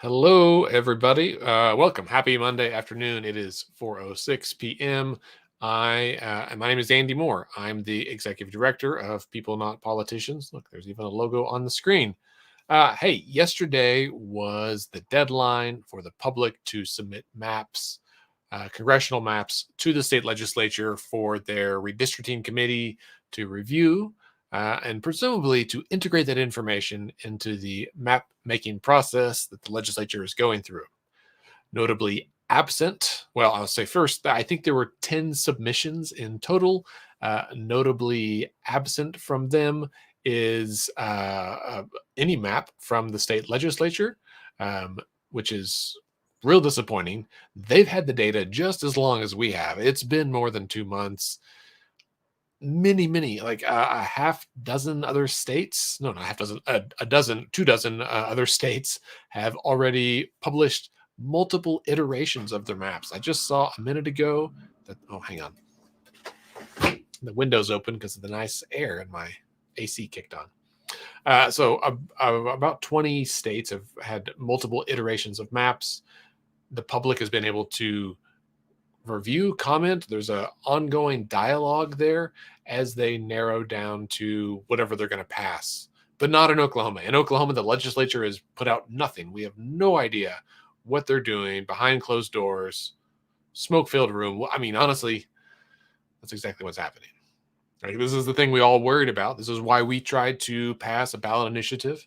Hello, everybody. Welcome. Happy Monday afternoon. It is 4:06 p.m. And my name is Andy Moore. I'm the executive director of People Not Politicians. Look, there's even a logo on the screen. Hey, yesterday was the deadline for the public to submit maps, congressional maps, to the state legislature for their redistricting committee to review and presumably to integrate that information into the map making process that the legislature is going through. Notably absent, well, I'll say first, I think there were 10 submissions in total. Notably absent from them is any map from the state legislature, which is real disappointing. They've had the data just as long as we have. It's been more than 2 months. Many, like a half dozen other states, no, not a half dozen, a dozen, 2 dozen other states have already published multiple iterations of their maps. I just saw a minute ago that, oh, hang on. The window's open because of the nice air and my AC kicked on. About 20 states have had multiple iterations of maps. The public has been able to review, comment. There's an ongoing dialogue there as they narrow down to whatever they're going to pass, but not in Oklahoma. In Oklahoma, the legislature has put out nothing. We have no idea what they're doing behind closed doors, smoke-filled room. I mean, honestly, that's exactly what's happening. Right? This is the thing we all worried about. This is why we tried to pass a ballot initiative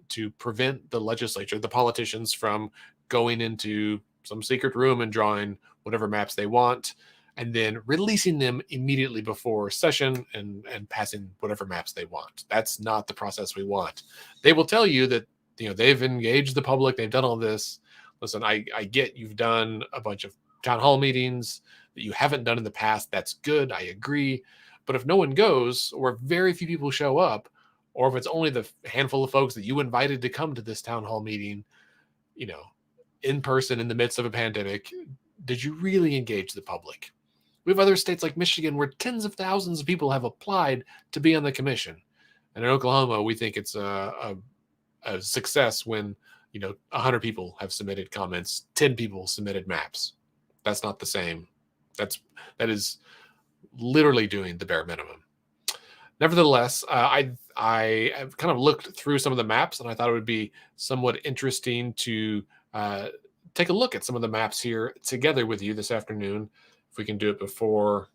to prevent the legislature, the politicians, from going into some secret room and drawing whatever maps they want, and then releasing them immediately before session and passing whatever maps they want. That's not the process we want. They will tell you that they've engaged the public, they've done all this. Listen, I get you've done a bunch of town hall meetings that you haven't done in the past. That's good. I agree. But if no one goes, or very few people show up, or if it's only the handful of folks that you invited to come to this town hall meeting, in person in the midst of a pandemic, did you really engage the public? We have other states like Michigan where tens of thousands of people have applied to be on the commission. And in Oklahoma, we think it's a success when 100 people have submitted comments, 10 people submitted maps. That's not the same. That is literally doing the bare minimum. Nevertheless, I've kind of looked through some of the maps, and I thought it would be somewhat interesting to take a look at some of the maps here together with you this afternoon, if we can do it before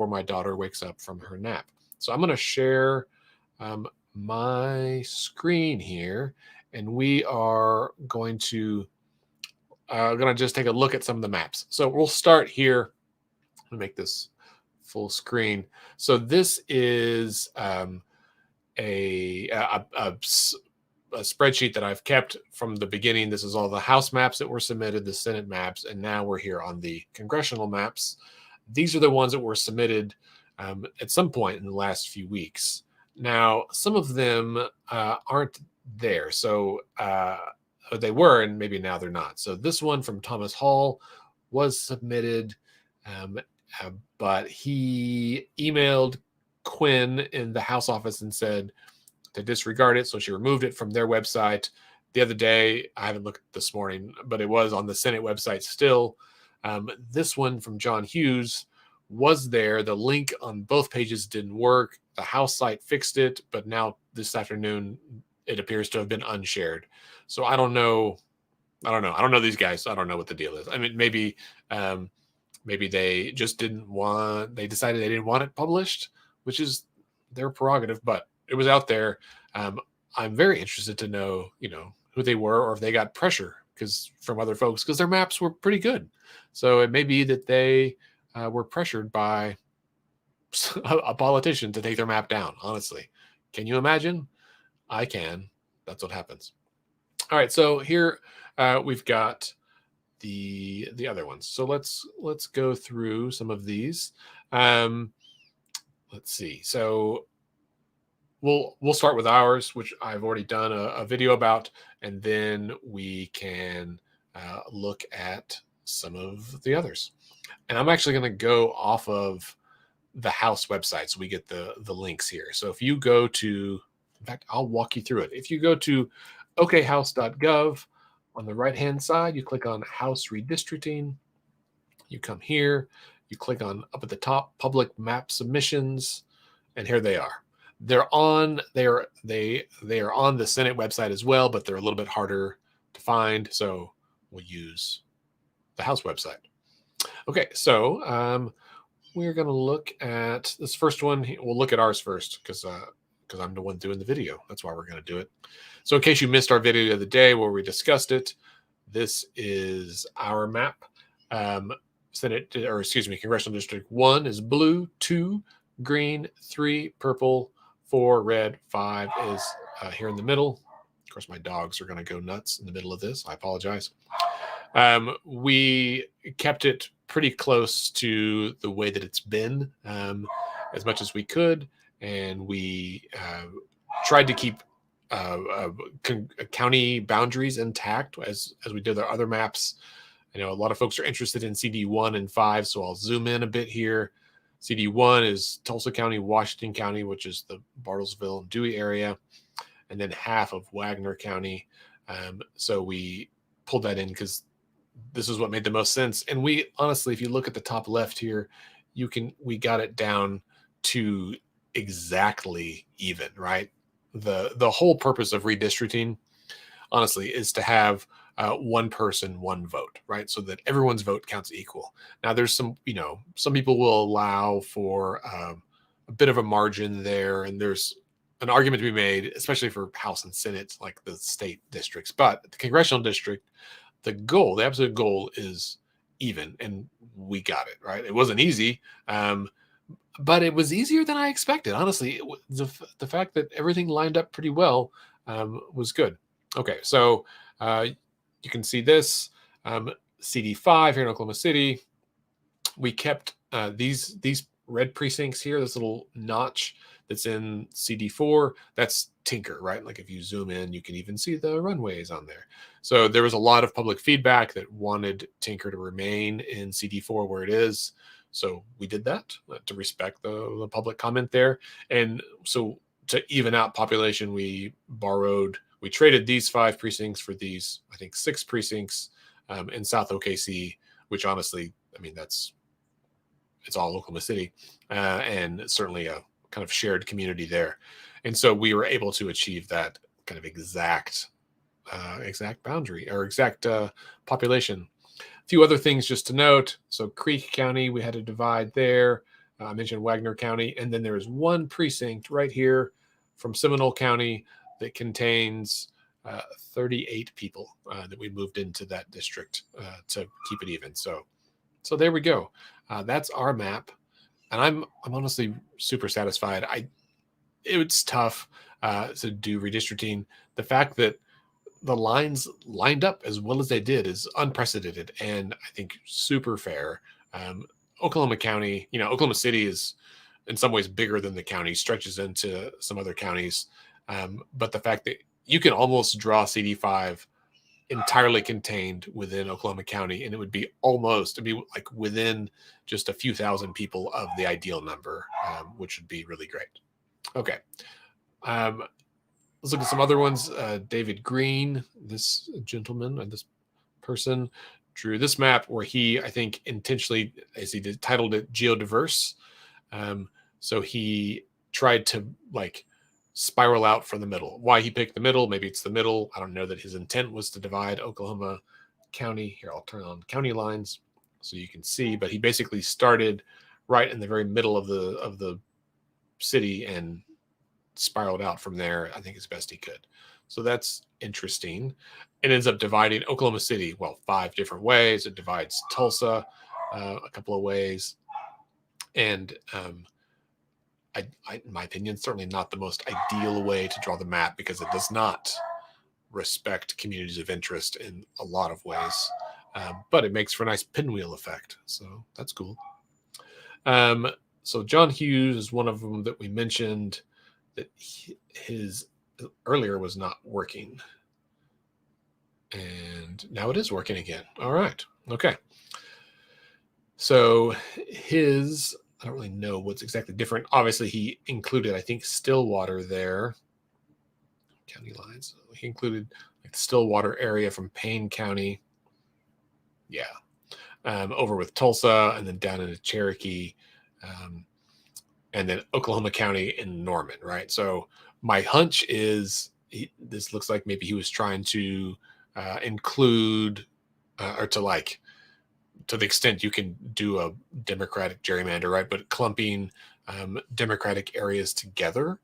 my daughter wakes up from her nap. So I'm going to share my screen here, and we are going to just take a look at some of the maps. So we'll start here. Let me make this full screen. So this is a spreadsheet that I've kept from the beginning. This is all the House maps that were submitted, the Senate maps, and now we're here on the congressional maps. These are the ones that were submitted at some point in the last few weeks. Now, some of them aren't there. So they were, and maybe now they're not. So this one from Thomas Hall was submitted, but he emailed Quinn in the House office and said to disregard it, so she removed it from their website. The other day, I haven't looked this morning, but it was on the Senate website still. This one from John Hughes was there. The link on both pages didn't work. The House site fixed it, but now this afternoon, it appears to have been unshared. So I don't know. I don't know these guys. I don't know what the deal is. I mean, maybe they just they decided they didn't want it published, which is their prerogative, but it was out there. I'm very interested to know, who they were, or if they got pressure from other folks, because their maps were pretty good. So it may be that they were pressured by a politician to take their map down. Honestly, can you imagine? I can. That's what happens. All right. So here we've got the other ones. So let's go through some of these. Let's see. So we'll start with ours, which I've already done a video about, and then we can look at some of the others. And I'm actually going to go off of the House website, so we get the links here. So if you go to, in fact, I'll walk you through it. If you go to okhouse.gov, On the right-hand side, you click on House Redistricting. You come here, you click on up at the top, Public Map Submissions, and here they are. They are on the Senate website as well, but they're a little bit harder to find, so we'll use the House website. Okay, so we're going to look at this first one. We'll look at ours first because I'm the one doing the video. That's why we're going to do it. So in case you missed our video of the day where we discussed it, this is our map. Congressional District 1 is blue, 2 green, 3 purple, 4 red, 5 is here in the middle. Of course, my dogs are going to go nuts in the middle of this. I apologize. We kept it pretty close to the way that it's been as much as we could, and we tried to keep county boundaries intact as we did our other maps. I know a lot of folks are interested in CD1 and 5, so I'll zoom in a bit here. CD1 is Tulsa County, Washington County, which is the Bartlesville and Dewey area, and then half of Wagner County. So we pulled that in because this is what made the most sense. And we honestly, if you look at the top left here, we got it down to exactly even, right? The whole purpose of redistricting, honestly, is to have one person, one vote, right? So that everyone's vote counts equal. Now, there's some people will allow for a bit of a margin there, and there's an argument to be made, especially for House and Senate, like the state districts. But the congressional district, the absolute goal is even, and we got it, right? It wasn't easy, but it was easier than I expected. Honestly, the fact that everything lined up pretty well was good. Okay, so you can see this CD5 here in Oklahoma City. We kept these red precincts here, this little notch that's in CD4, that's Tinker, right? Like if you zoom in, you can even see the runways on there. So there was a lot of public feedback that wanted Tinker to remain in CD4 where it is. So we did that to respect the public comment there. And so to even out population, we traded these 5 precincts for these, I think, 6 precincts in South OKC, which honestly, I mean, it's all Oklahoma City, and certainly a kind of shared community there. And so we were able to achieve that kind of exact boundary or exact population. A few other things just to note. So Creek County, we had to divide there. I mentioned Wagner County. And then there's one precinct right here from Seminole County that contains 38 people that we moved into that district to keep it even. So there we go. That's our map, and I'm honestly super satisfied. It's tough to do redistricting. The fact that the lines lined up as well as they did is unprecedented, and I think super fair. Oklahoma County, Oklahoma City is in some ways bigger than the county, stretches into some other counties, but the fact that you can almost draw CD5 entirely contained within Oklahoma County, and it'd be like within just a few thousand people of the ideal number, which would be really great. Okay. Let's look at some other ones. David Green, this gentleman and this person, drew this map where he, I think, intentionally, as he titled it, geodiverse. So he tried to spiral out from the middle. Why he picked the middle, maybe it's the middle. I don't know that his intent was to divide Oklahoma County. Here, I'll turn on county lines so you can see, but he basically started right in the very middle of the city and spiraled out from there, I think, as best he could. So that's interesting. It ends up dividing Oklahoma City, 5 different ways. It divides Tulsa a couple of ways. And in my opinion, certainly not the most ideal way to draw the map because it does not respect communities of interest in a lot of ways. But it makes for a nice pinwheel effect. So that's cool. So John Hughes is one of them that we mentioned that his earlier was not working. And now it is working again. All right. Okay. So I don't really know what's exactly different. Obviously, he included, I think, Stillwater there. county lines. He included like the Stillwater area from Payne County. Yeah. Over with Tulsa, and then down into Cherokee, and then Oklahoma County in Norman, right? So my hunch is this looks like maybe he was trying to include or to like, to the extent you can do a Democratic gerrymander, right? But clumping Democratic areas together.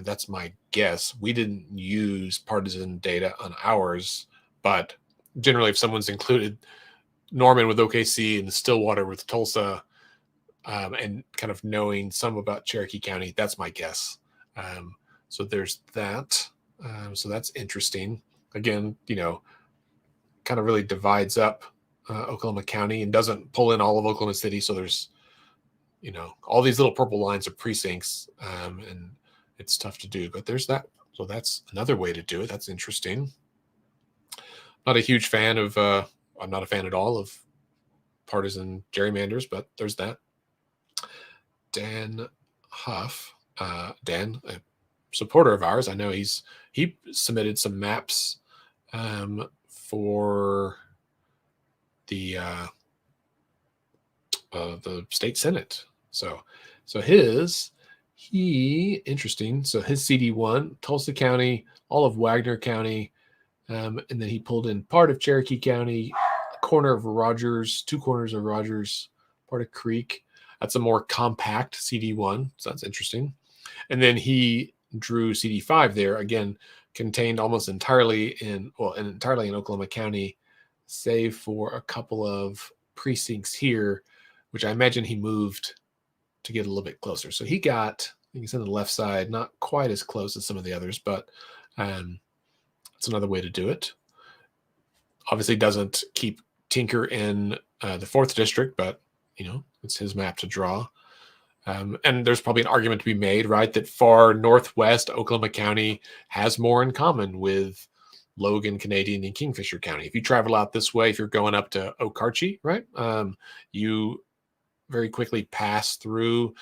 That's my guess. We didn't use partisan data on ours, but generally, if someone's included Norman with OKC and Stillwater with Tulsa, and kind of knowing some about Cherokee County, that's my guess. So there's that. So that's interesting. Again, kind of really divides up Oklahoma County and doesn't pull in all of Oklahoma City. So there's, all these little purple lines of precincts, and it's tough to do. But there's that. So that's another way to do it. That's interesting. Not a huge fan of. I'm not a fan at all of partisan gerrymanders, but there's that. Dan Huff, Dan, a supporter of ours. I know he submitted some maps for the state senate. So interesting. So his CD1, Tulsa County, all of Wagner County, and then he pulled in part of Cherokee County, a corner of Rogers, 2 corners of Rogers, part of Creek. That's a more compact CD1, so that's interesting. And then he drew CD5 there, again, contained almost entirely in Oklahoma County, save for a couple of precincts here, which I imagine he moved to get a little bit closer. So he got, I think he's on the left side, not quite as close as some of the others, but it's another way to do it. Obviously doesn't keep Tinker in the 4th district, but it's his map to draw. And there's probably an argument to be made, right, that far northwest Oklahoma County has more in common with Logan, Canadian, and Kingfisher County. If you travel out this way, if you're going up to Okarche, right, you very quickly pass through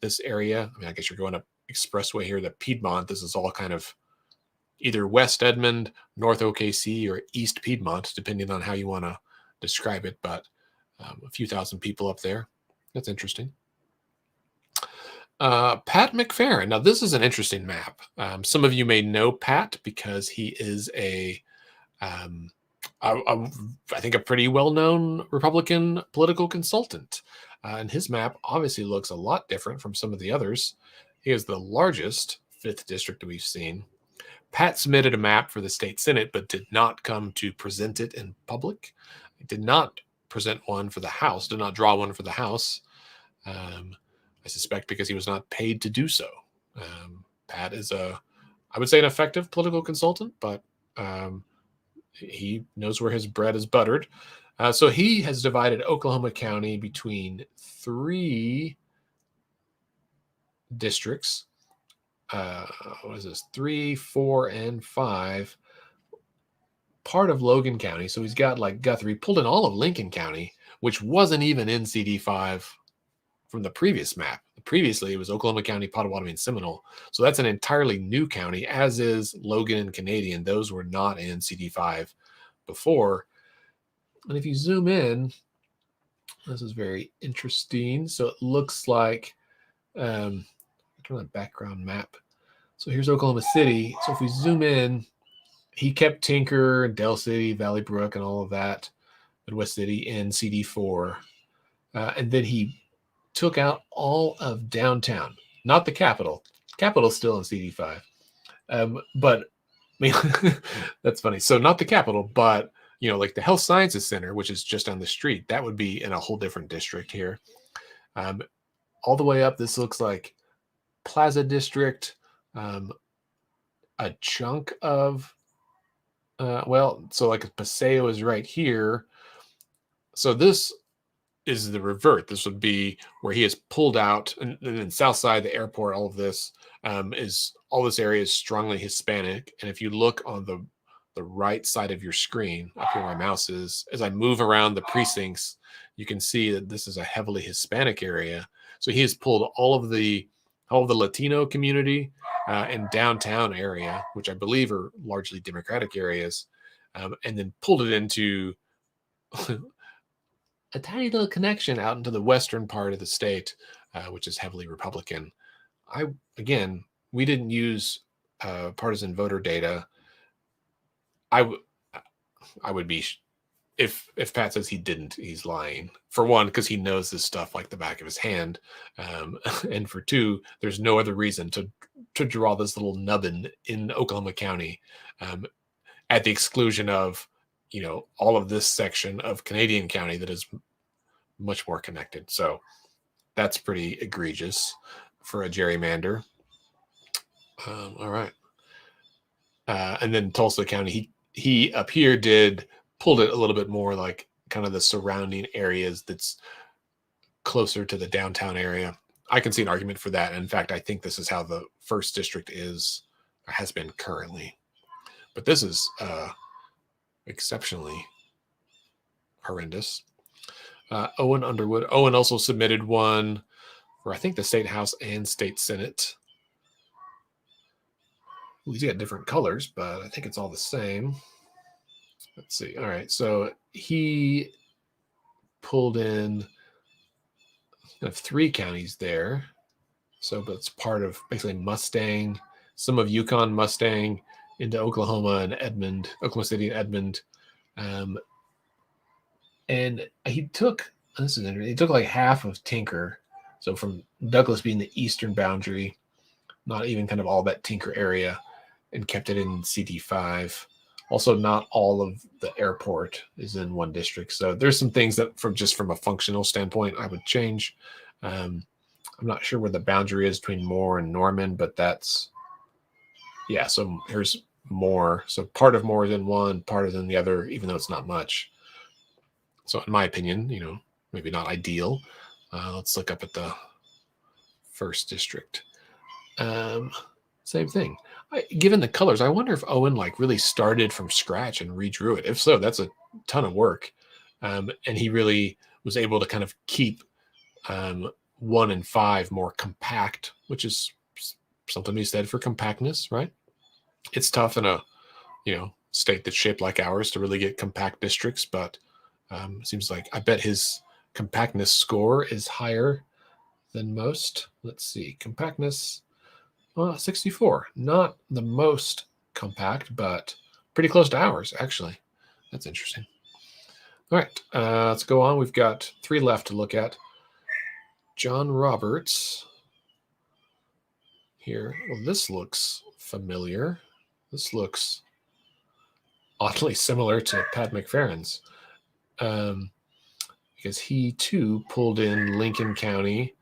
this area. I mean, I guess you're going up Expressway here to Piedmont. This is all kind of either West Edmond, North OKC, or East Piedmont, depending on how you want to describe it. But a few thousand people up there. That's interesting. Pat McFerrin. Now, this is an interesting map. Some of you may know Pat because he is I think a pretty well-known Republican political consultant. And his map obviously looks a lot different from some of the others. He is the largest 5th district we've seen. Pat submitted a map for the state senate, but did not come to present it in public. He did not present one for the House, did not draw one for the House. I suspect because he was not paid to do so. Pat is I would say an effective political consultant, but he knows where his bread is buttered. So he has divided Oklahoma County between 3 districts. What is this? 3, 4, and 5. Part of Logan County. So he's got like Guthrie, pulled in all of Lincoln County, which wasn't even in CD5 from the previous map. Previously, it was Oklahoma County, Potawatomi, and Seminole. So that's an entirely new county, as is Logan and Canadian. Those were not in CD5 before. And if you zoom in, this is very interesting. So it looks like, turn on the background map. So here's Oklahoma City. So if we zoom in, he kept Tinker, Del City, Valley Brook, and all of that, Midwest City in CD4. And then he took out all of downtown, not the capital. Capital's still in CD5. But I mean, that's funny. So not the capital, but like the Health Sciences Center, which is just down the street, that would be in a whole different district here. All the way up, this looks like Plaza District, a chunk of, so like Paseo is right here. So this is the revert. This would be where he has pulled out, and then south side, the airport, all of this all this area is strongly Hispanic. And if you look on the right side of your screen, up where my mouse is, as I move around the precincts, you can see that this is a heavily Hispanic area. So he has pulled all of the all of the Latino community and downtown area, which I believe are largely Democratic areas, and then pulled it into a tiny little connection out into the western part of the state, which is heavily Republican. Again, we didn't use partisan voter data. I would be if Pat says he didn't, he's lying. For one, because he knows this stuff like the back of his hand, and for two, there's no other reason to draw this little nubbin in Oklahoma County, at the exclusion of all of this section of Canadian County that is much more connected. So that's pretty egregious for a gerrymander. All right. And then Tulsa County, he up here pulled it a little bit more like kind of the surrounding areas that's closer to the downtown area. I can see an argument for that. In fact, I think this is how the first district has been currently. But this is exceptionally horrendous. Owen Underwood. Owen also submitted one for, I think, the State House and State Senate. He's got different colors, but I think it's all the same. Let's see. All right. So he pulled in kind of 3 counties there. So, but it's part of basically Mustang, some of Yukon, Mustang, into Oklahoma and Edmond, Oklahoma City and Edmond. And he took like half of Tinker. So from Douglas being the eastern boundary, not even kind of all that Tinker area, and kept it in CD5. Also, not all of the airport is in one district. So there's some things that from a functional standpoint, I would change. I'm not sure where the boundary is between Moore and Norman, but so here's Moore. So part of Moore is in one, part is in the other, even though it's not much. So in my opinion, maybe not ideal. Let's look up at the first district. Same thing. Given the colors, I wonder if Owen really started from scratch and redrew it. If so, that's a ton of work. And he really was able to kind of keep 1 and 5 more compact, which is something to be said for compactness, right? It's tough in a state that's shaped like ours to really get compact districts, but it seems like I bet his compactness score is higher than most. Let's see, compactness. 64. Not the most compact, but pretty close to ours, actually. That's interesting. All right, let's go on. We've got 3 left to look at. John Roberts. Here. Well, this looks familiar. This looks oddly similar to Pat McFerrin's. Because he, too, pulled in Lincoln County,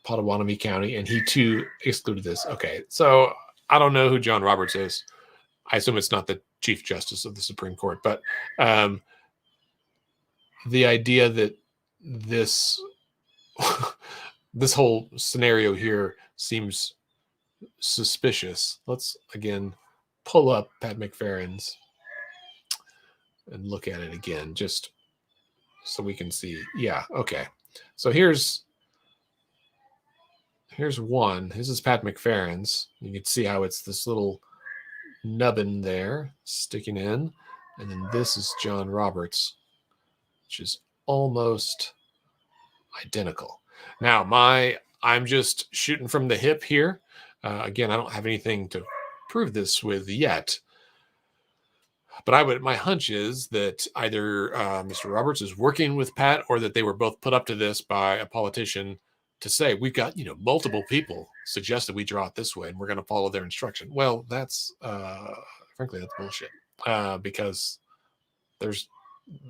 Pottawatomie County, and he too excluded this. Okay, so I don't know who John Roberts is. I assume it's not the Chief Justice of the Supreme Court, but the idea that this whole scenario here seems suspicious. Let's again pull up Pat McFerrin's and look at it again, just so we can see. Yeah, okay. So here's one. This is Pat McFerrin's. You can see how it's this little nubbin there sticking in. And then this is John Roberts, which is almost identical. Now, I'm just shooting from the hip here. Again, I don't have anything to prove this with yet. But my hunch is that either Mr. Roberts is working with Pat, or that they were both put up to this by a politician to say, we've got, multiple people suggest that we draw it this way and we're going to follow their instruction. Well, that's, frankly, that's bullshit. Because there's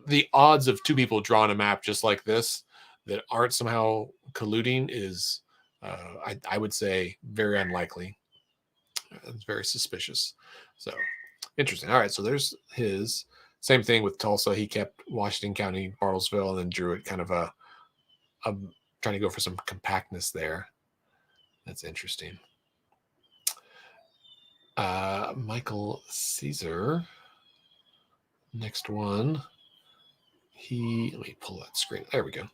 the odds of 2 people drawing a map just like this that aren't somehow colluding is, I would say, very unlikely. It's very suspicious. So interesting. All right. So there's his. Same thing with Tulsa. He kept Washington County, Bartlesville, and then drew it kind of a trying to go for some compactness there. That's interesting. Michael Caesar. Next one. Let me pull that screen. There we go.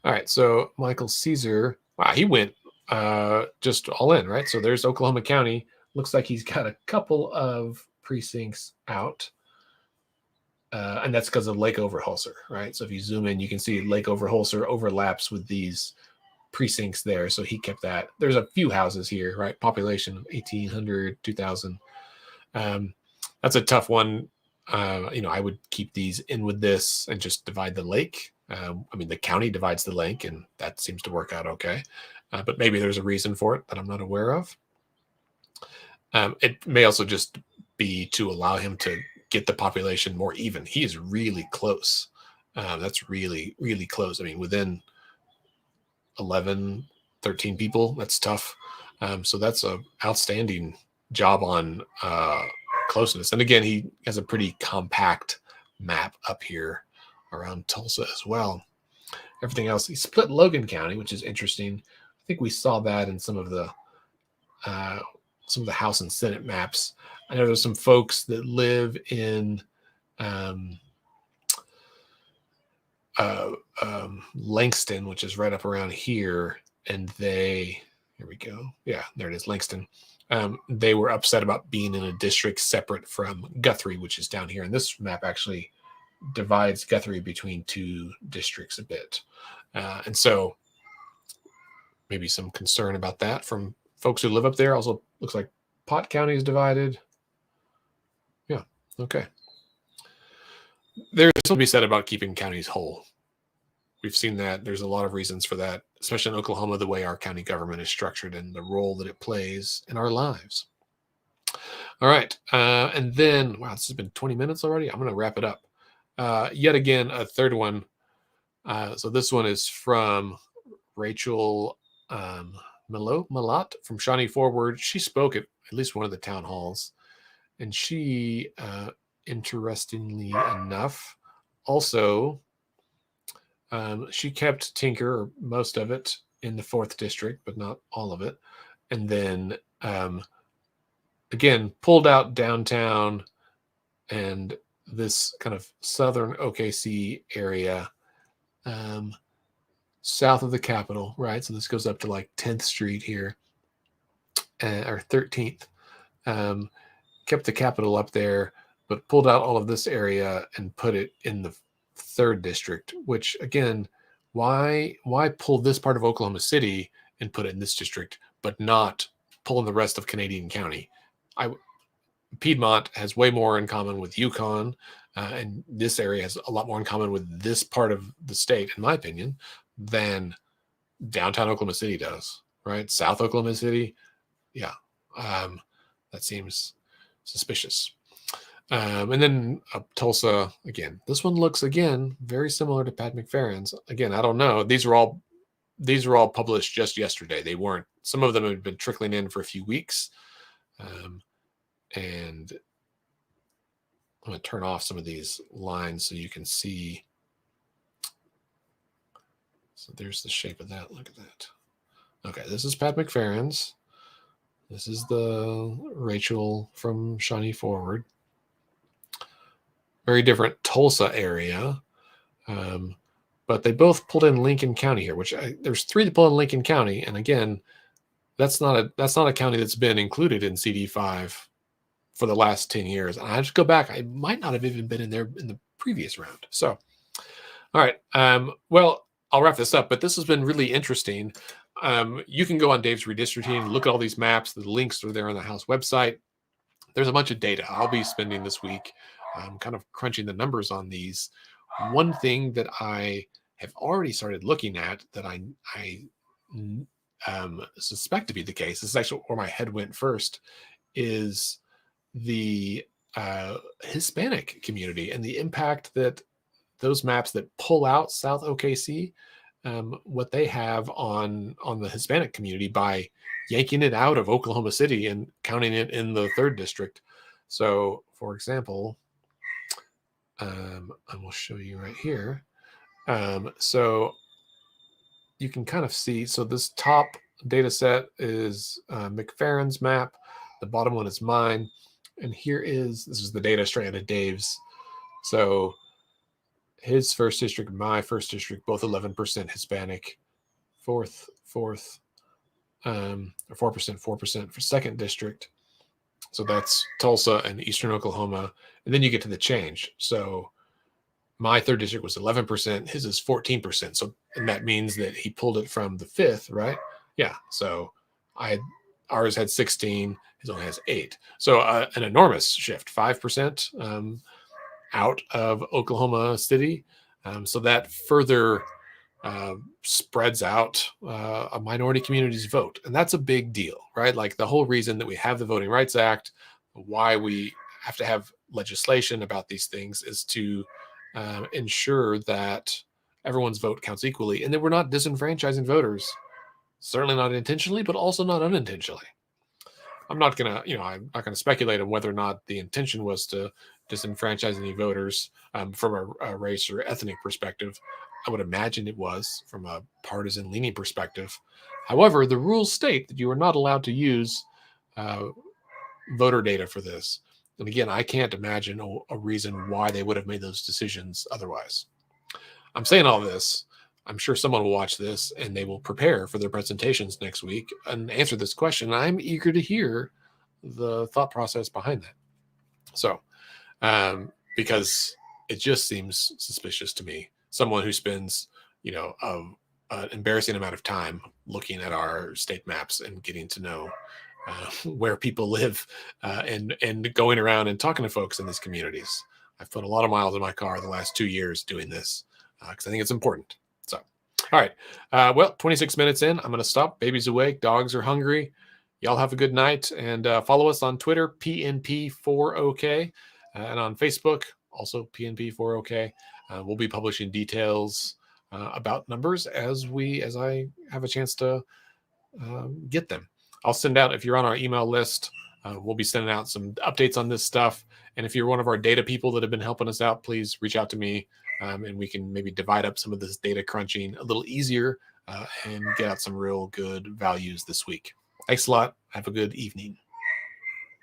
All right. So Michael Caesar. Wow, he went just all in, right? So there's Oklahoma County. Looks like he's got a couple of precincts out. And that's because of Lake Overholser, right? So if you zoom in, you can see Lake Overholser overlaps with these precincts there. So he kept that. There's a few houses here, right? Population of 1,800, 2,000. That's a tough one. I would keep these in with this and just divide the lake. The county divides the lake, and that seems to work out okay. But maybe there's a reason for it that I'm not aware of. It may also just be to allow him to get the population more even. He is really close. That's really, really close. Within 11, 13 people, that's tough. So that's a outstanding job on closeness. And again, he has a pretty compact map up here around Tulsa as well. Everything else, he split Logan County, which is interesting. I think we saw that in some of the House and Senate maps. I know there's some folks that live in Langston, which is right up around here, and here we go. Yeah, there it is, Langston. They were upset about being in a district separate from Guthrie, which is down here. And this map actually divides Guthrie between two districts a bit. And so maybe some concern about that from folks who live up there. Also looks like Pot County is divided. Yeah, okay. There's something to be said about keeping counties whole. We've seen that. There's a lot of reasons for that, especially in Oklahoma, the way our county government is structured and the role that it plays in our lives. All right. And then, wow, this has been 20 minutes already. I'm going to wrap it up. Yet again, a third one. So this one is from Rachel Malott from Shawnee Forward. She spoke at least one of the town halls. And she, interestingly enough, also, she kept Tinker, or most of it, in the 4th district, but not all of it. And then, again, pulled out downtown and this kind of southern OKC area, south of the Capitol, right? So this goes up to like 10th Street here, or 13th. Kept the Capitol up there, but pulled out all of this area and put it in the 3rd district, which again, why pull this part of Oklahoma City and put it in this district, but not pull in the rest of Canadian County? Piedmont has way more in common with Yukon, and this area has a lot more in common with this part of the state, in my opinion, than downtown Oklahoma City does, right? South Oklahoma City, yeah. That seems suspicious. And then Tulsa, again, this one looks, again, very similar to Pat McFerrin's. Again, I don't know. These are all published just yesterday. They weren't. Some of them have been trickling in for a few weeks. And I'm going to turn off some of these lines so you can see. So there's the shape of that. Look at that. Okay, this is Pat McFerrin's. This is the Rachel from Shawnee Forward. Very different Tulsa area. But they both pulled in Lincoln County here, which there's 3 that pull in Lincoln County. And again, that's not a county that's been included in CD5 for the last 10 years. And I just go back, I might not have even been in there in the previous round. So, all right. Well, I'll wrap this up, but this has been really interesting. You can go on Dave's Redistricting, look at all these maps. The links are there on the House website. There's a bunch of data I'll be spending this week kind of crunching the numbers on these. One thing that I have already started looking at that I suspect to be the case, this is actually where my head went first, is the Hispanic community and the impact that those maps that pull out South OKC, what they have on the Hispanic community by yanking it out of Oklahoma City and counting it in the 3rd district. So, for example, I will show you right here. So you can kind of see, so this top data set is McFerrin's map. The bottom one is mine. And this is the data straight out of Dave's. So his 1st district, my 1st district, both 11% Hispanic. Fourth, or 4%, 4% for second district. So that's Tulsa and Eastern Oklahoma. And then you get to the change. So my third district was 11%. His is 14%. So, and that means that he pulled it from the fifth, right? Yeah. So ours had 16. His only has 8. So an enormous shift, 5% out of Oklahoma City. So that further spreads out a minority community's vote. And that's a big deal, right? Like the whole reason that we have the Voting Rights Act, why we have to have legislation about these things is to ensure that everyone's vote counts equally and that we're not disenfranchising voters, certainly not intentionally, but also not unintentionally. I'm not going to speculate on whether or not the intention was to disenfranchise any voters from a race or ethnic perspective. I would imagine it was from a partisan leaning perspective. However, the rules state that you are not allowed to use voter data for this. And again, I can't imagine a reason why they would have made those decisions otherwise. I'm saying all this. I'm sure someone will watch this and they will prepare for their presentations next week and answer this question. I'm eager to hear the thought process behind that. So, because it just seems suspicious to me. Someone who spends, an embarrassing amount of time looking at our state maps and getting to know where people live and going around and talking to folks in these communities. I've put a lot of miles in my car the last 2 years doing this because I think it's important. So, all right. Well, 26 minutes in, I'm going to stop. Baby's awake. Dogs are hungry. Y'all have a good night. And follow us on Twitter, PNP4OK. And on Facebook, also PNP4OK. We'll be publishing details about numbers as I have a chance to get them. I'll send out, if you're on our email list, we'll be sending out some updates on this stuff. And if you're one of our data people that have been helping us out, please reach out to me and we can maybe divide up some of this data crunching a little easier and get out some real good values this week. Thanks a lot. Have a good evening.